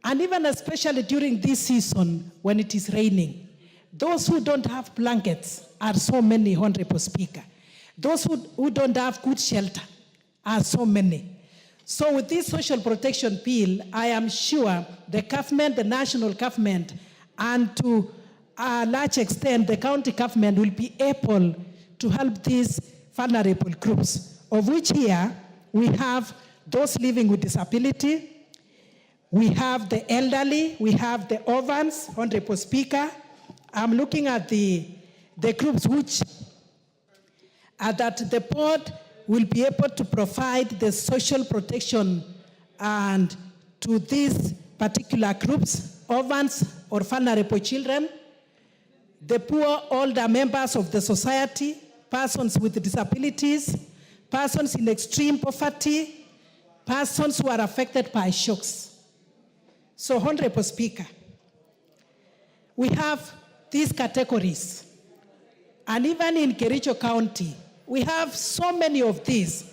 And even especially during this season when it is raining, those who don't have blankets are so many, Honorable Speaker. Those who don't have good shelter are so many. So with this social protection bill, I am sure the government, the national government, and to a large extent, the county government will be able to help these vulnerable groups, of which here we have those living with disability, we have the elderly, we have the orphans, Honorable Speaker. I'm looking at the groups which that the board will be able to provide the social protection and to these particular groups, orphans or vulnerable children, the poor older members of the society, persons with disabilities, persons in extreme poverty, persons who are affected by shocks. So, Honorable Speaker, we have these categories. And even in Kericho County, we have so many of these.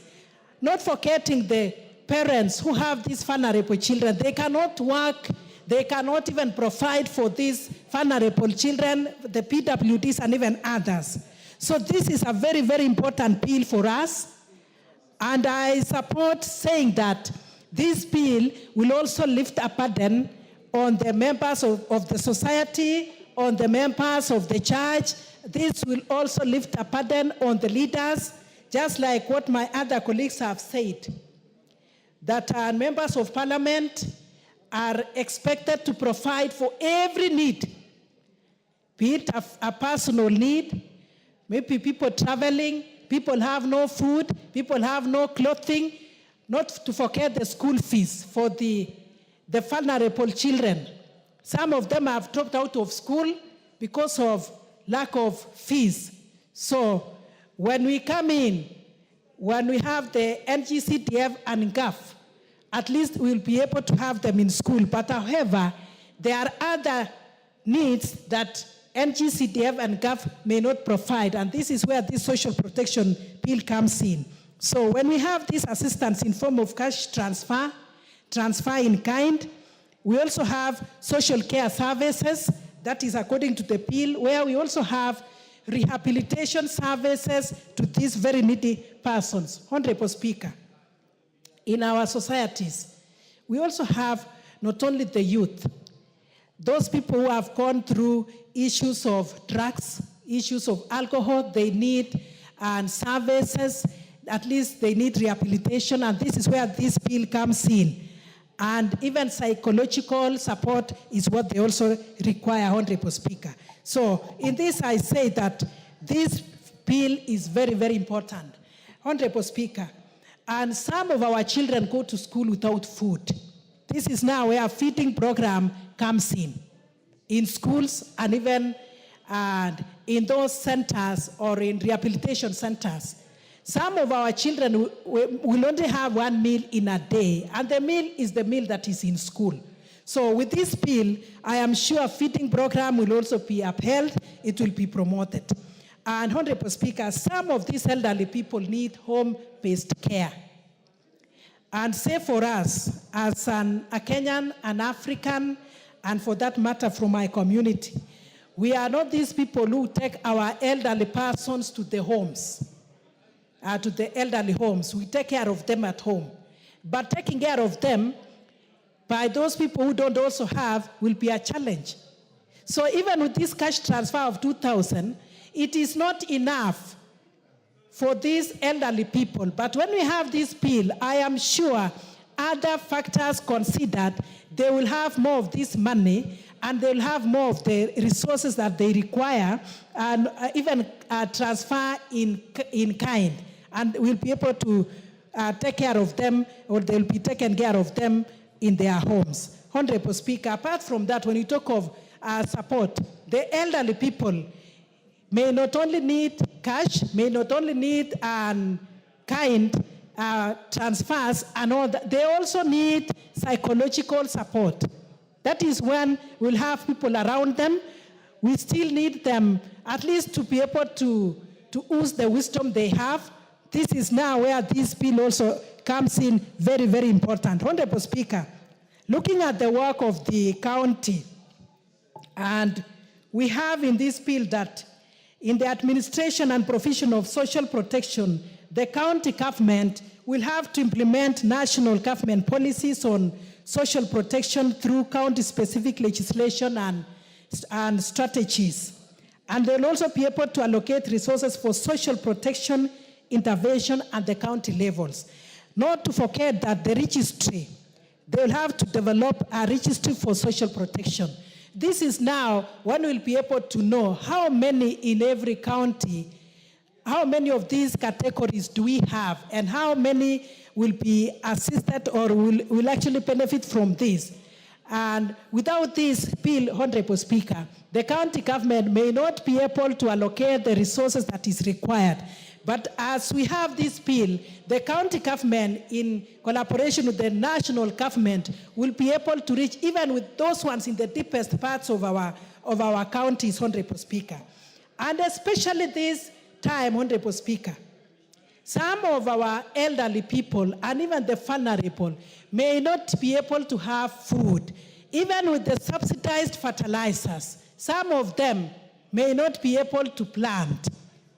Not forgetting the parents who have these vulnerable children. They cannot work, they cannot even provide for these vulnerable children, the PWDs and even others. So this is a very, very important bill for us. And I support saying that this bill will also lift a burden on the members of the society, on the members of the church. This will also lift a burden on the leaders, just like what my other colleagues have said, that our members of parliament are expected to provide for every need, be it a personal need, maybe people traveling, people have no food, people have no clothing, not to forget the school fees for the vulnerable children. Some of them have dropped out of school because of lack of fees. So when we come in, when we have the NGCDF and GAF, at least we'll be able to have them in school. But however, there are other needs that NGCDF and GAF may not provide, and this is where this social protection bill comes in. So when we have this assistance in form of cash transfer, transfer in kind, we also have social care services, that is according to the bill, where we also have rehabilitation services to these very needy persons. Honorable Speaker, in our societies, we also have not only the youth, those people who have gone through issues of drugs, issues of alcohol, they need services, at least they need rehabilitation, and this is where this bill comes in. And even psychological support is what they also require, Honorable Speaker. So in this, I say that this bill is very, very important. Honorable Speaker, and some of our children go to school without food. This is now where a feeding program comes in schools and even in those centers or in rehabilitation centers. Some of our children will only have one meal in a day, and the meal is the meal that is in school. So with this bill, I am sure a feeding program will also be upheld, it will be promoted. And Honorable Speaker, some of these elderly people need home-based care. And say for us, as a Kenyan, an African, and for that matter from my community, we are not these people who take our elderly persons to the homes. To the elderly homes. We take care of them at home. But taking care of them by those people who don't also have will be a challenge. So even with this cash transfer of 2,000, it is not enough for these elderly people. But when we have this bill, I am sure other factors considered, they will have more of this money and they'll have more of the resources that they require and even transfer in kind. And we'll be able to take care of them, or they'll be taken care of them in their homes. Honorable Speaker, apart from that, when you talk of support, the elderly people may not only need cash, may not only need kind transfers and all that, they also need psychological support. That is when we'll have people around them. We still need them at least to be able to use the wisdom they have. This is now where this bill also comes in very, very important. Honorable Speaker, Looking at the work of the county, and we have in this bill that in the administration and provision of social protection, the county government will have to implement national government policies on social protection through county-specific legislation and strategies. And they'll also be able to allocate resources for social protection, intervention at the county levels. Not to forget that the registry, they'll have to develop a registry for social protection. This is now one will be able to know how many in every county, how many of these categories do we have, and how many will be assisted or will actually benefit from this. And without this bill, Honorable Speaker, the county government may not be able to allocate the resources that is required. But as we have this bill, the county government, in collaboration with the national government, will be able to reach even with those ones in the deepest parts of our counties, Honorable Speaker. And especially this time, Honorable Speaker, some of our elderly people and even the vulnerable may not be able to have food. Even with the subsidized fertilizers, some of them may not be able to plant.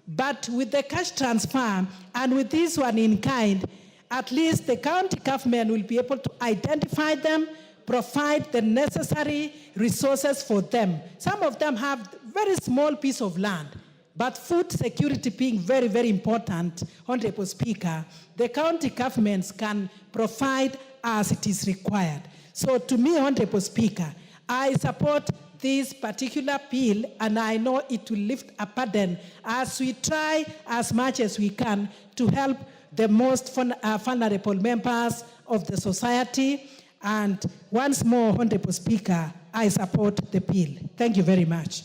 But with the cash transfer and with this one in kind, at least the county government will be able to identify them, provide the necessary resources for them. Some of them have very small piece of land, but food security being very, very important, Honorable Speaker, the county governments can provide as it is required. So to me, Honorable Speaker, I support this particular bill, and I know it will lift a burden as we try as much as we can to help the most vulnerable members of the society. And once more, Honorable Speaker, I support the bill. Thank you very much.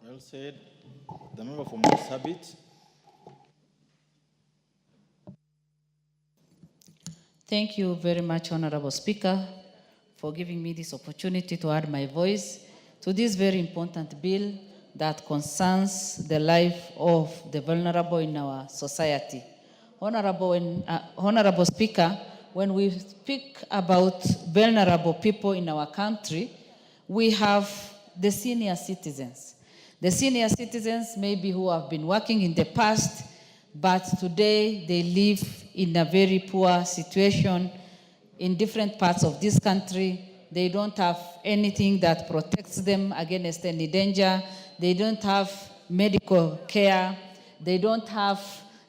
Well said. The member for Marsabit. Thank you very much, Honorable Speaker, for giving me this opportunity to add my voice to this very important bill that concerns the life of the vulnerable in our society. Honorable Speaker, when we speak about vulnerable people in our country, we have the senior citizens. The senior citizens maybe who have been working in the past, but today they live in a very poor situation in different parts of this country. They don't have anything that protects them against any danger. They don't have medical care. They don't have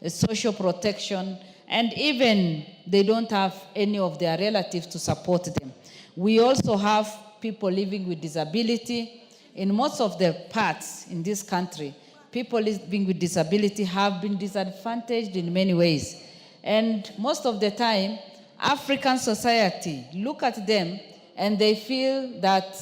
social protection. And even they don't have any of their relatives to support them. We also have people living with disability. In most of the parts in this country, people living with disability have been disadvantaged in many ways. And most of the time, African society look at them and they feel that,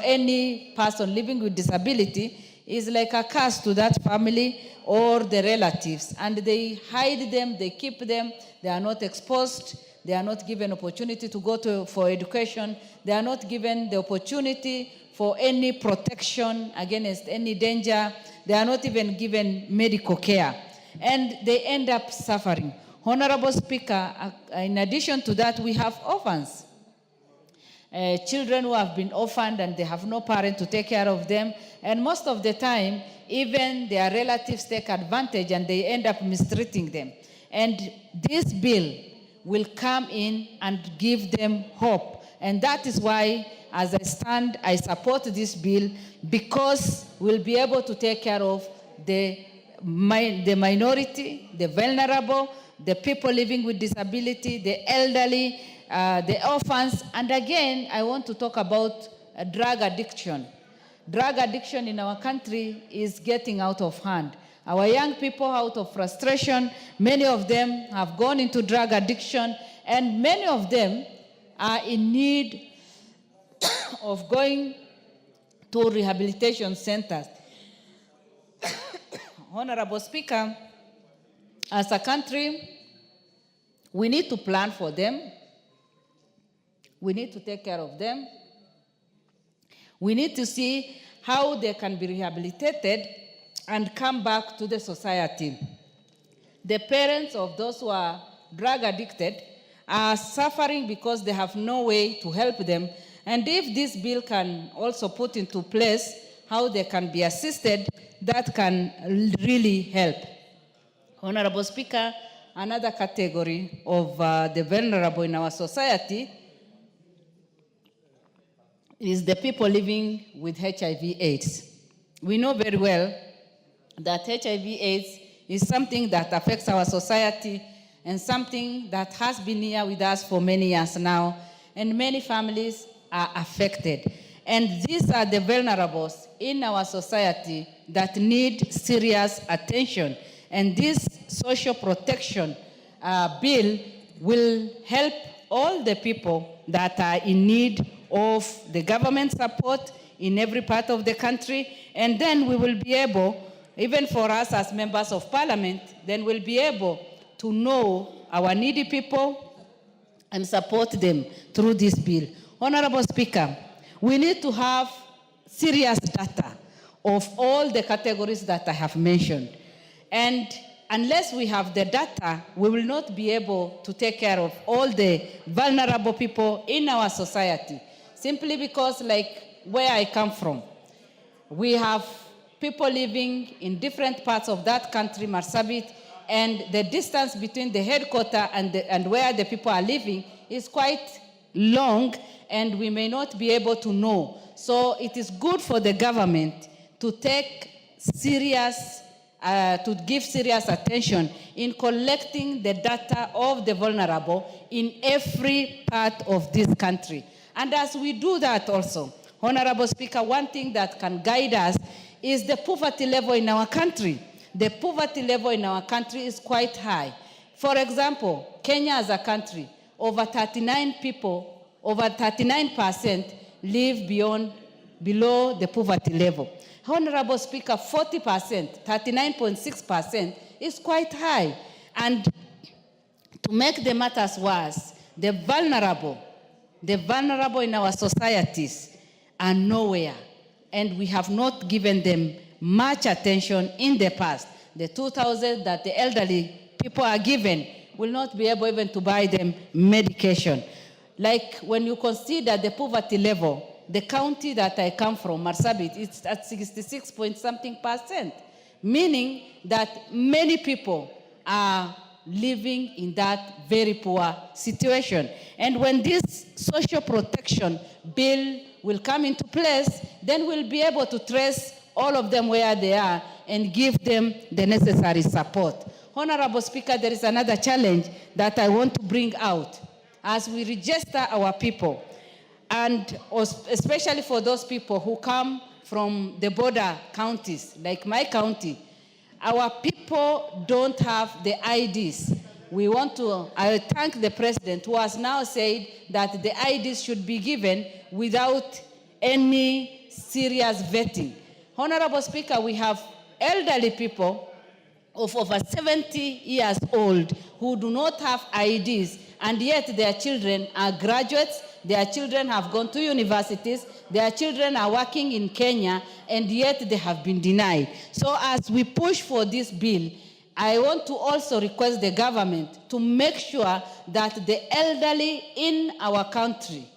any person living with disability is like a curse to that family or the relatives. And they hide them, they keep them, they are not exposed, they are not given opportunity to go for education, they are not given the opportunity for any protection against any danger, they are not even given medical care. And they end up suffering. Honorable Speaker, in addition to that, we have orphans. Children who have been orphaned and they have no parent to take care of them. And most of the time, even their relatives take advantage and they end up mistreating them. And this bill will come in and give them hope. And that is why, as I stand, I support this bill, because we'll be able to take care of the minority, the vulnerable, the people living with disability, the elderly, the orphans. And again, I want to talk about drug addiction. Drug addiction in our country is getting out of hand. Our young people, out of frustration, many of them have gone into drug addiction, and many of them are in need of going to rehabilitation centers. Honorable Speaker, as a country, we need to plan for them. We need to take care of them. We need to see how they can be rehabilitated and come back to the society. The parents of those who are drug addicted are suffering because they have no way to help them. And if this bill can also put into place how they can be assisted, that can really help. Honorable Speaker, another category of the vulnerable in our society is the people living with HIV/AIDS. We know very well that HIV/AIDS is something that affects our society and something that has been here with us for many years now, and many families are affected. And these are the vulnerables in our society that need serious attention. And this social protection bill will help all the people that are in need of the government support in every part of the country. And then we will be able, even for us as members of parliament, then we'll be able to know our needy people and support them through this bill. Honorable Speaker, we need to have serious data of all the categories that I have mentioned. And unless we have the data, we will not be able to take care of all the vulnerable people in our society. Simply because, like where I come from, we have people living in different parts of that country, Marsabit, and the distance between the headquarters and where the people are living is quite long, and we may not be able to know. So it is good for the government to take serious, to give serious attention in collecting the data of the vulnerable in every part of this country. And as we do that also, Honorable Speaker, one thing that can guide us is the poverty level in our country. The poverty level in our country is quite high. For example, Kenya as a country, over 39% live below the poverty level. Honorable Speaker, 40%, 39.6% is quite high. And to make the matters worse, the vulnerable in our societies are nowhere, and we have not given them much attention in the past. The 2,000 that the elderly people are given will not be able even to buy them medication. Like when you consider the poverty level, the county that I come from, Marsabit, it's at 66.something%, meaning that many people are living in that very poor situation. And when this social protection bill will come into place, then we'll be able to trace all of them where they are and give them the necessary support. Honorable Speaker, there is another challenge that I want to bring out as we register our people, and especially for those people who come from the border counties, like my county. Our people don't have the IDs. I thank the President who has now said that the IDs should be given without any serious vetting. Honorable Speaker, we have elderly people of over 70 years old who do not have IDs, and yet their children are graduates, their children have gone to universities, their children are working in Kenya, and yet they have been denied. So as we push for this bill, I want to also request the government to make sure that the elderly in our country,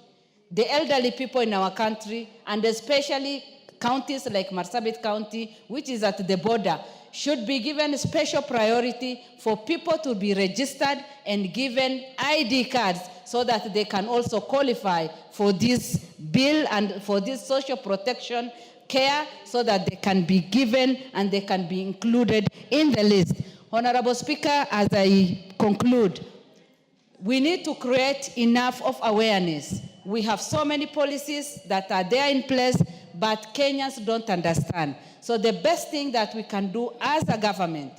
the elderly people in our country, and especially counties like Marsabit County, which is at the border, should be given special priority for people to be registered and given ID cards so that they can also qualify for this bill and for this social protection care, so that they can be given and they can be included in the list. Honorable Speaker, as I conclude, we need to create enough of awareness. We have so many policies that are there in place, but Kenyans don't understand. So the best thing that we can do as a government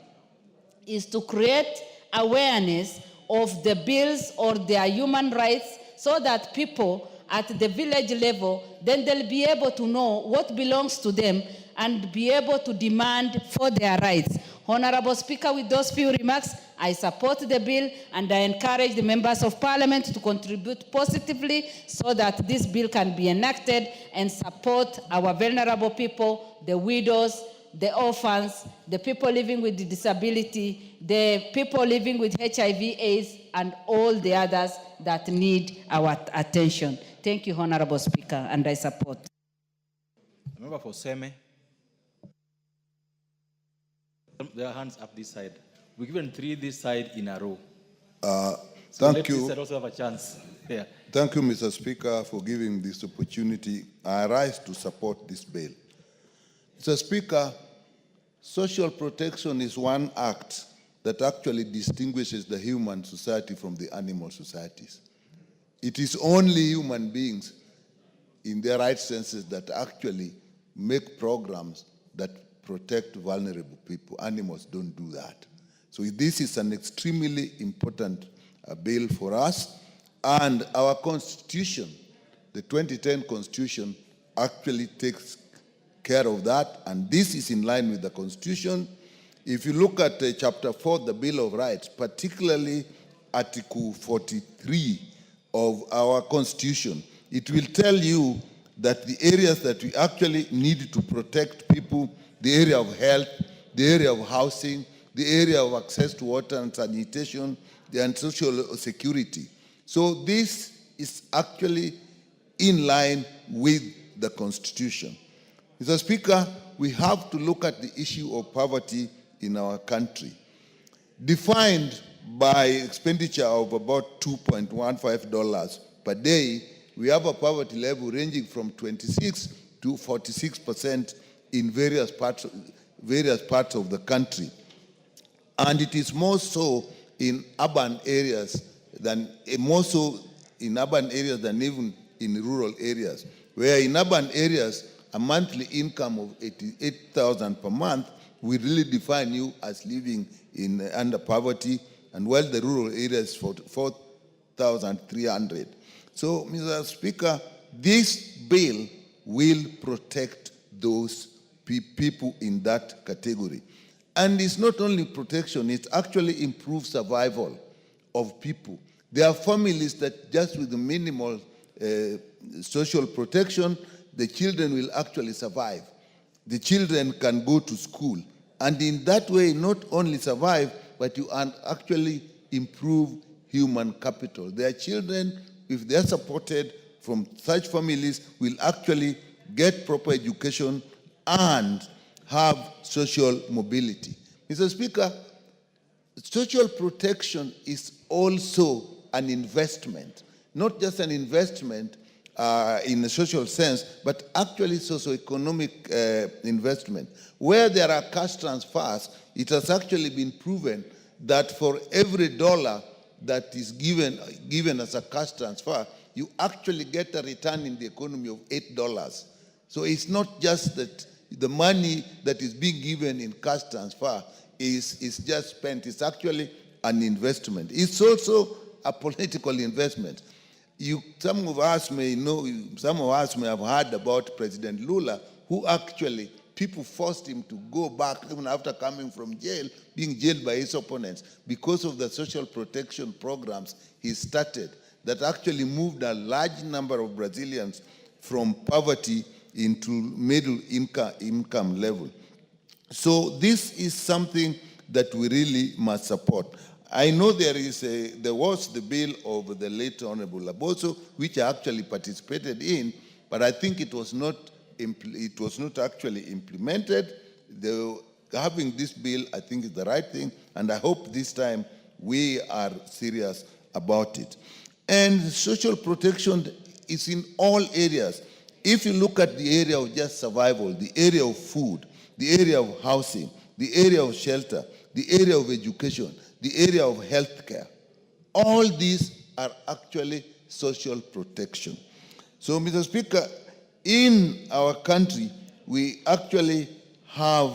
is to create awareness of the bills or their human rights, so that people at the village level, then they'll be able to know what belongs to them and be able to demand for their rights. Honorable Speaker, with those few remarks, I support the bill, and I encourage the members of parliament to contribute positively so that this bill can be enacted and support our vulnerable people, the widows, the orphans, the people living with disability, the people living with HIV/AIDS, and all the others that need our attention. Thank you, Honorable Speaker, and I support. The member for Seme. Their hands up this side. We're given 3 this side in a row. So Thank you. This side also have a chance. Yeah. Thank you, Mr. Speaker, for giving this opportunity. I rise to support this bill. Mr. Speaker, social protection is one act that actually distinguishes the human society from the animal societies. It is only human beings in their right senses that actually make programs that protect vulnerable people. Animals don't do that. So this is an extremely important bill for us. And our Constitution, the 2010 Constitution, actually takes care of that. And this is in line with the Constitution. If you look at Chapter 4, the Bill of Rights, particularly Article 43 of our Constitution, it will tell you that the areas that we actually need to protect people, the area of health, the area of housing, the area of access to water and sanitation, and social security. So this is actually in line with the Constitution. Mr. Speaker, we have to look at the issue of poverty in our country. Defined by expenditure of about $2.15 per day, we have a poverty level ranging from 26 to 46% in various parts of the country. And it is more so in urban areas than even in rural areas, where in urban areas, a monthly income of 88,000 per month will really define you as living under poverty, and while the rural areas 4,300. So, Mr. Speaker, this bill will protect those people in that category. And it's not only protection, it actually improves survival of people. There are families that just with the minimal social protection, the children will actually survive. The children can go to school. And in that way, not only survive, but you actually improve human capital. Their children, if they're supported from such families, will actually get proper education and have social mobility. Mr. Speaker, social protection is also an investment, not just an investment in a social sense, but actually socio-economic investment. Where there are cash transfers, it has actually been proven that for every dollar that is given as a cash transfer, you actually get a return in the economy of $8. So it's not just that the money that is being given in cash transfer is just spent. It's actually an investment. It's also a political investment. Some of us may have heard about President Lula, who actually, people forced him to go back even after coming from jail, being jailed by his opponents, because of the social protection programs he started that actually moved a large number of Brazilians from poverty into middle income level. So this is something that we really must support. I know there was the bill of the late Honorable Laboso, which I actually participated in, but I think it was not actually implemented. Having this bill, I think, is the right thing, and I hope this time we are serious about it. And social protection is in all areas. If you look at the area of just survival, the area of food, the area of housing, the area of shelter, the area of education, the area of healthcare, all these are actually social protection. So, Mr. Speaker, in our country, we actually have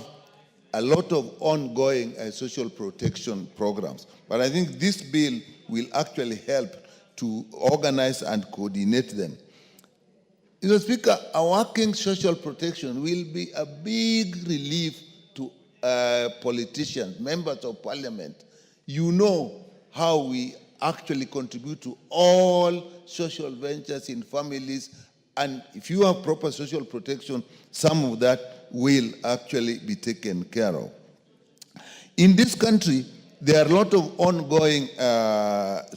a lot of ongoing social protection programs. But I think this bill will actually help to organize and coordinate them. Mr. Speaker, a working social protection will be a big relief to politicians, members of parliament. You know how we actually contribute to all social ventures in families, and if you have proper social protection, some of that will actually be taken care of. In this country, There are a lot of ongoing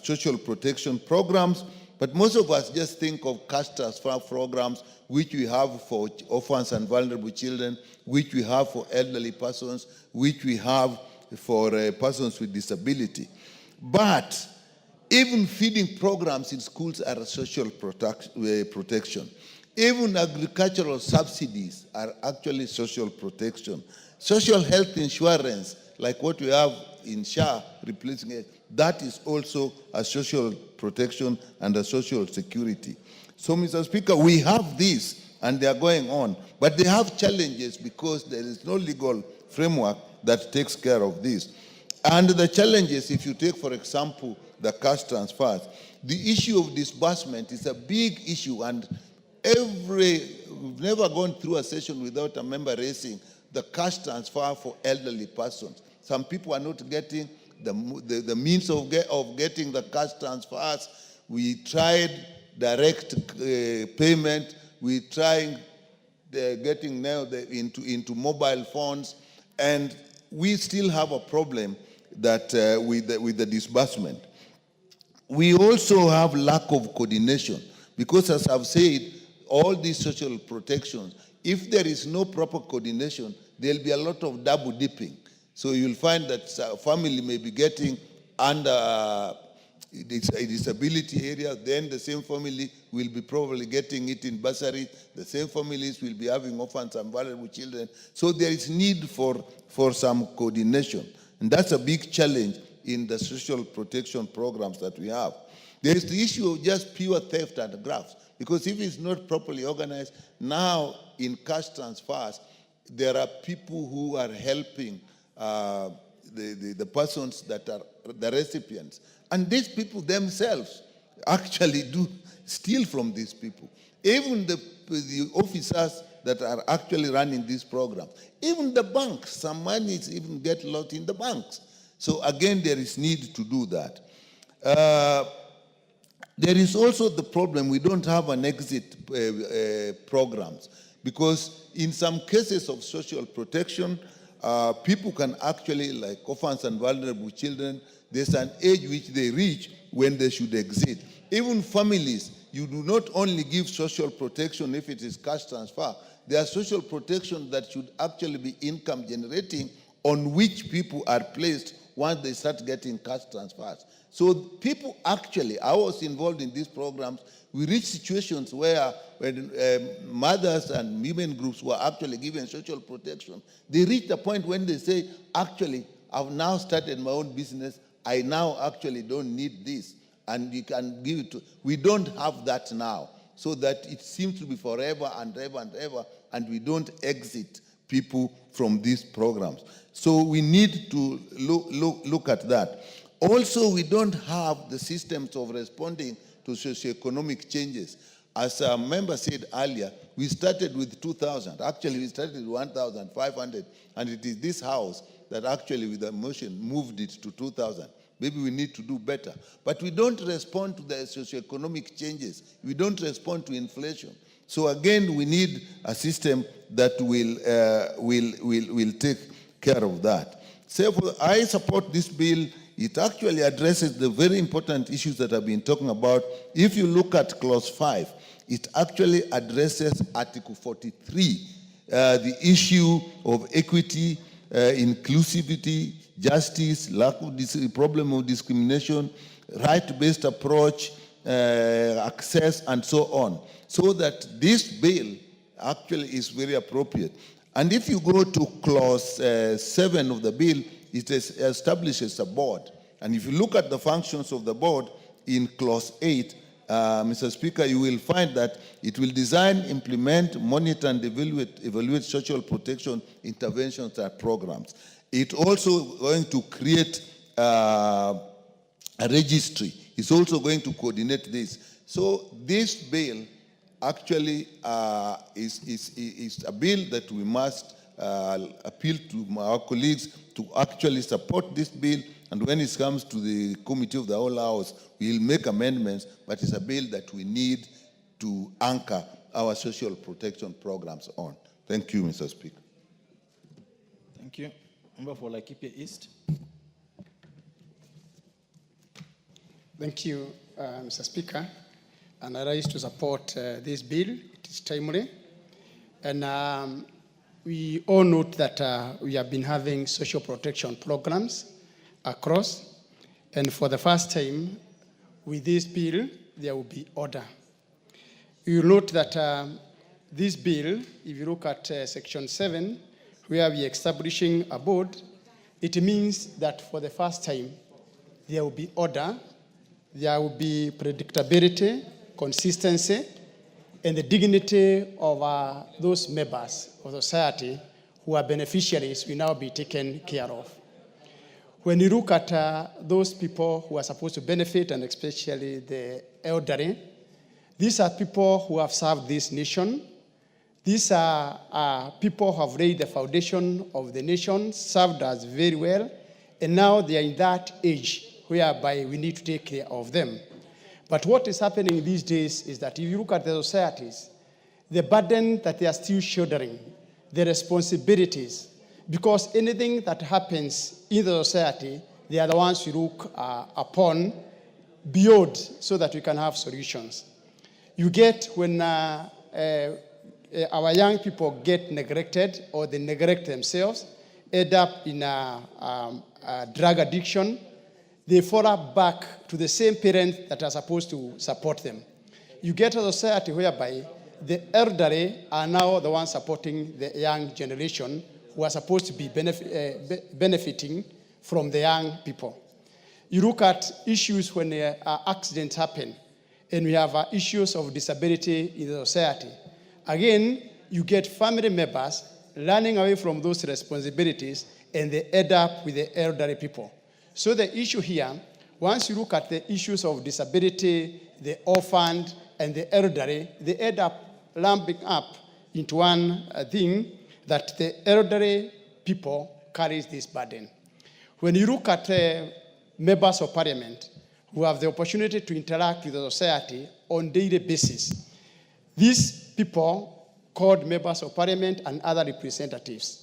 social protection programs, but most of us just think of cash transfer programs, which we have for orphans and vulnerable children, which we have for elderly persons, which we have for persons with disability. But even feeding programs in schools are a social protection. Even agricultural subsidies are actually social protection. Social health insurance, like what we have in SHA, replacing it, that is also a social protection and a social security. So, Mr. Speaker, we have this, and they are going on, but they have challenges because there is no legal framework that takes care of this. And the challenges, if you take, for example, the cash transfers, the issue of disbursement is a big issue, and we've never gone through a session without a member raising the cash transfer for elderly persons. Some people are not getting the means of getting the cash transfers. We tried direct payment. We tried getting now into mobile phones, and we still have a problem that with the disbursement. We also have lack of coordination because, as I've said, all these social protections, if there is no proper coordination, there'll be a lot of double dipping. So you'll find that a family may be getting under a disability area, then the same family will be probably getting it in bursary, the same families will be having orphans and vulnerable children. So there is need for some coordination. And that's a big challenge in the social protection programs that we have. There is the issue of just pure theft and grafts, because if it's not properly organized, now in cash transfers, there are people who are helping the persons that are the recipients. And these people themselves actually do steal from these people. Even the officers that are actually running these programs. Even the banks, some money is even get lost in the banks. So again, there is need to do that. There is also the problem, we don't have an exit programs, because in some cases of social protection, people can actually, like orphans and vulnerable children, there's an age which they reach when they should exit. Even families, you do not only give social protection if it is cash transfer, there are social protection that should actually be income generating, on which people are placed once they start getting cash transfers. So people actually, I was involved in these programs, we reached situations where when mothers and women groups were actually given social protection, they reached a point when they say, actually, I've now started my own business, I now actually don't need this, and you can give it to, we don't have that now, so that it seems to be forever and ever and ever, and we don't exit people from these programs. So we need to look at that. Also, we don't have the systems of responding to socioeconomic changes. As a member said earlier, we started with 2,000. Actually, we started with 1,500, and it is this house that actually, with the motion, moved it to 2,000. Maybe we need to do better. But we don't respond to the socioeconomic changes. We don't respond to inflation. So again, we need a system that will take care of that. So I support this bill. It actually addresses the very important issues that I've been talking about. If you look at clause 5, it actually addresses Article 43, the issue of equity, inclusivity, justice, problem of discrimination, right-based approach, access, and so on. So that this bill actually is very appropriate. And if you go to clause 7 of the bill, it establishes a board. And if you look at the functions of the board in clause 8, Mr. Speaker, you will find that it will design, implement, monitor, and evaluate social protection interventions and programs. It's also going to create a registry. It's also going to coordinate this. So this bill actually is a bill that we must appeal to our colleagues to actually support this bill. And when it comes to the Committee of the Whole House, we'll make amendments, but it's a bill that we need to anchor our social protection programs on. Thank you, Mr. Speaker. Thank you. Member for Laikipia East. Thank you, Mr. Speaker. And I rise to support this bill. It is timely. And we all note that we have been having social protection programs across. And for the first time, with this bill, there will be order. You will note that this bill, if you look at Section 7, where we are establishing a board, it means that for the first time, there will be order, there will be predictability, consistency, and the dignity of those members of society who are beneficiaries will now be taken care of. When you look at those people who are supposed to benefit, and especially the elderly, these are people who have served this nation. These are people who have laid the foundation of the nation, served us very well, and now they are in that age whereby we need to take care of them. But what is happening these days is that if you look at the societies, the burden that they are still shouldering, the responsibilities, because anything that happens in the society, they are the ones we look upon beyond so that we can have solutions. You get when our young people get neglected or they neglect themselves, end up in a drug addiction, they fall back to the same parents that are supposed to support them. You get a society whereby the elderly are now the ones supporting the young generation who are supposed to be benefiting from the young people. You look at issues when accidents happen, and we have issues of disability in the society. Again, you get family members running away from those responsibilities, and they end up with the elderly people. So the issue here, once you look at the issues of disability, the orphaned, and the elderly, they end up lumping up into one thing that the elderly people carries this burden. When you look at members of parliament who have the opportunity to interact with the society on a daily basis, these people called members of parliament and other representatives,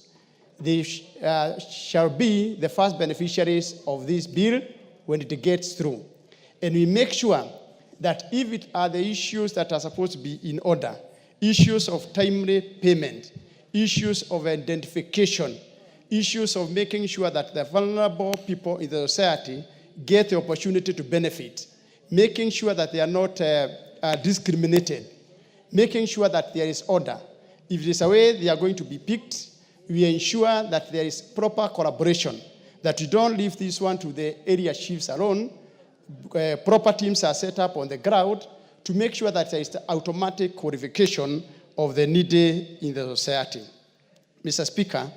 they shall be the first beneficiaries of this bill when it gets through. And we make sure that if it are the issues that are supposed to be in order, issues of timely payment, issues of identification, issues of making sure that the vulnerable people in the society get the opportunity to benefit, making sure that they are not discriminated, making sure that there is order. If there is a way they are going to be picked, we ensure that there is proper collaboration, that you don't leave this one to the area chiefs alone. Proper teams are set up on the ground to make sure that there is the automatic qualification of the needy in the society. Mr. Speaker,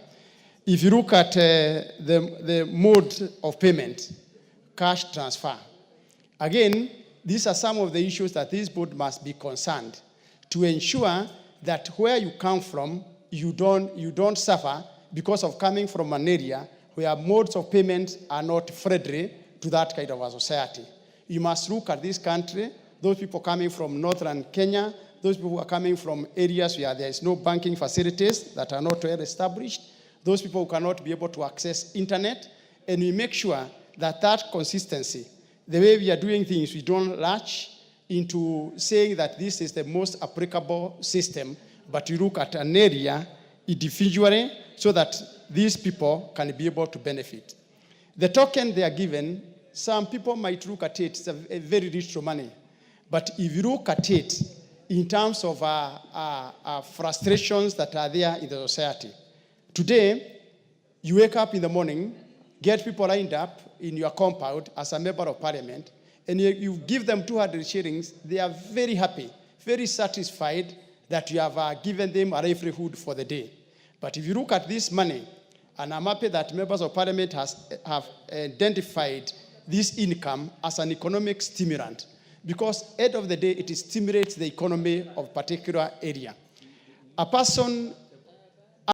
if you look at the mode of payment, cash transfer, again, these are some of the issues that this board must be concerned to ensure that where you come from, you don't suffer because of coming from an area where modes of payment are not friendly to that kind of a society. You must look at this country, those people coming from northern Kenya, those people who are coming from areas where there is no banking facilities that are not well established, those people who cannot be able to access internet, and we make sure that that consistency, the way we are doing things, we don't latch into saying that this is the most applicable system, but you look at an area individually so that these people can be able to benefit. The token they are given, some people might look at it, it's a very rich money. But if you look at it in terms of frustrations that are there in the society, today, you wake up in the morning, get people lined up in your compound as a member of parliament, and you give them 200 shillings, they are very happy, very satisfied that you have given them a livelihood for the day. But if you look at this money, and I'm happy that members of parliament have identified this income as an economic stimulant, because at the end of the day, it stimulates the economy of a particular area. A person